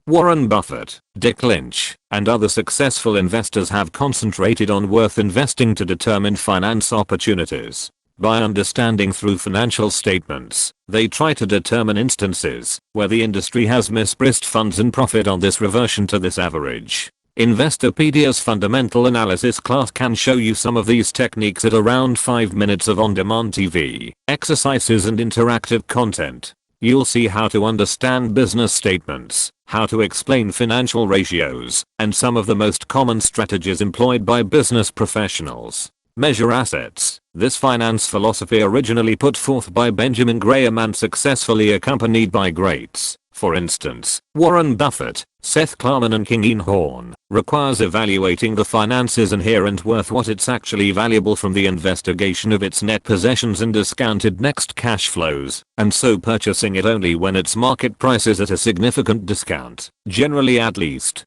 Warren Buffett, Dick Lynch, and other successful investors have concentrated on worth investing to determine finance opportunities. By understanding through financial statements, they try to determine instances where the industry has mispriced funds and profit on this reversion to this average. Investorpedia's fundamental analysis class can show you some of these techniques at around 5 minutes of on-demand TV, exercises and interactive content. You'll see how to understand business statements, how to explain financial ratios, and some of the most common strategies employed by business professionals. Measure assets. This finance philosophy originally put forth by Benjamin Graham and successfully accompanied by greats, for instance, Warren Buffett, Seth Klarman and King Ian Horn, requires evaluating the finance's inherent worth, what it's actually valuable from the investigation of its net possessions and discounted next cash flows, and so purchasing it only when its market price is at a significant discount, generally at least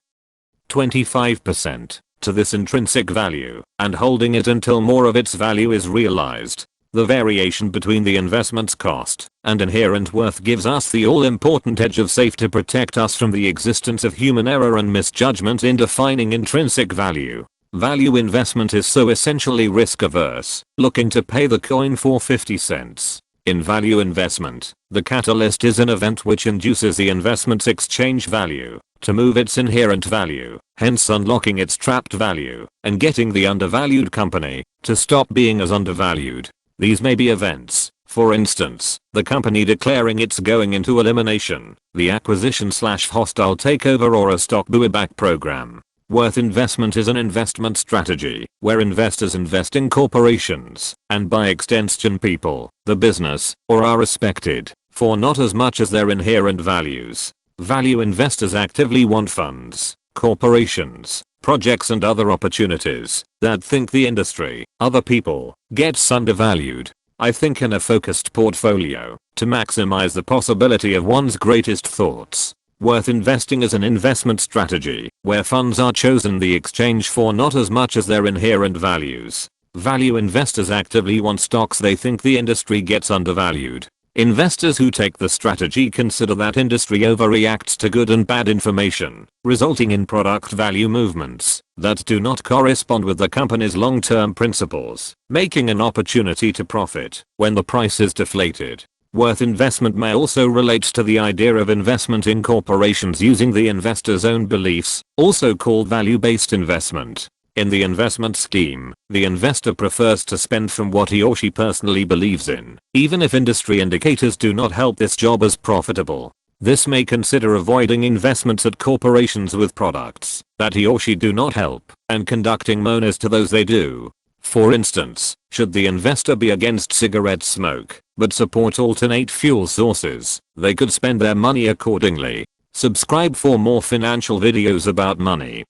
25%. To this intrinsic value, and holding it until more of its value is realized. The variation between the investment's cost and inherent worth gives us the all-important edge of safe to protect us from the existence of human error and misjudgment in defining intrinsic value. Value investment is so essentially risk-averse, looking to pay the coin for 50 cents. In value investment, the catalyst is an event which induces the investment's exchange value to move its inherent value, hence unlocking its trapped value, and getting the undervalued company to stop being as undervalued. These may be events, for instance, the company declaring it's going into elimination, the acquisition/hostile takeover, or a stock buyback program. Worth investment is an investment strategy where investors invest in corporations, and by extension people, the business, or are respected, for not as much as their inherent values. Value investors actively want funds, corporations, projects and other opportunities that think the industry, other people, gets undervalued. I think in a focused portfolio, to maximize the possibility of one's greatest thoughts. Worth investing is an investment strategy where funds are chosen the exchange for not as much as their inherent values. Value investors actively want stocks they think the industry gets undervalued. Investors who take the strategy consider that industry overreacts to good and bad information, resulting in product value movements that do not correspond with the company's long-term principles, making an opportunity to profit when the price is deflated. Worth investment may also relate to the idea of investment in corporations using the investor's own beliefs, also called value-based investment. In the investment scheme, the investor prefers to spend from what he or she personally believes in, even if industry indicators do not help this job as profitable. This may consider avoiding investments at corporations with products that he or she do not help, and conducting monas to those they do. For instance, should the investor be against cigarette smoke, but support alternate fuel sources, they could spend their money accordingly. Subscribe for more financial videos about money.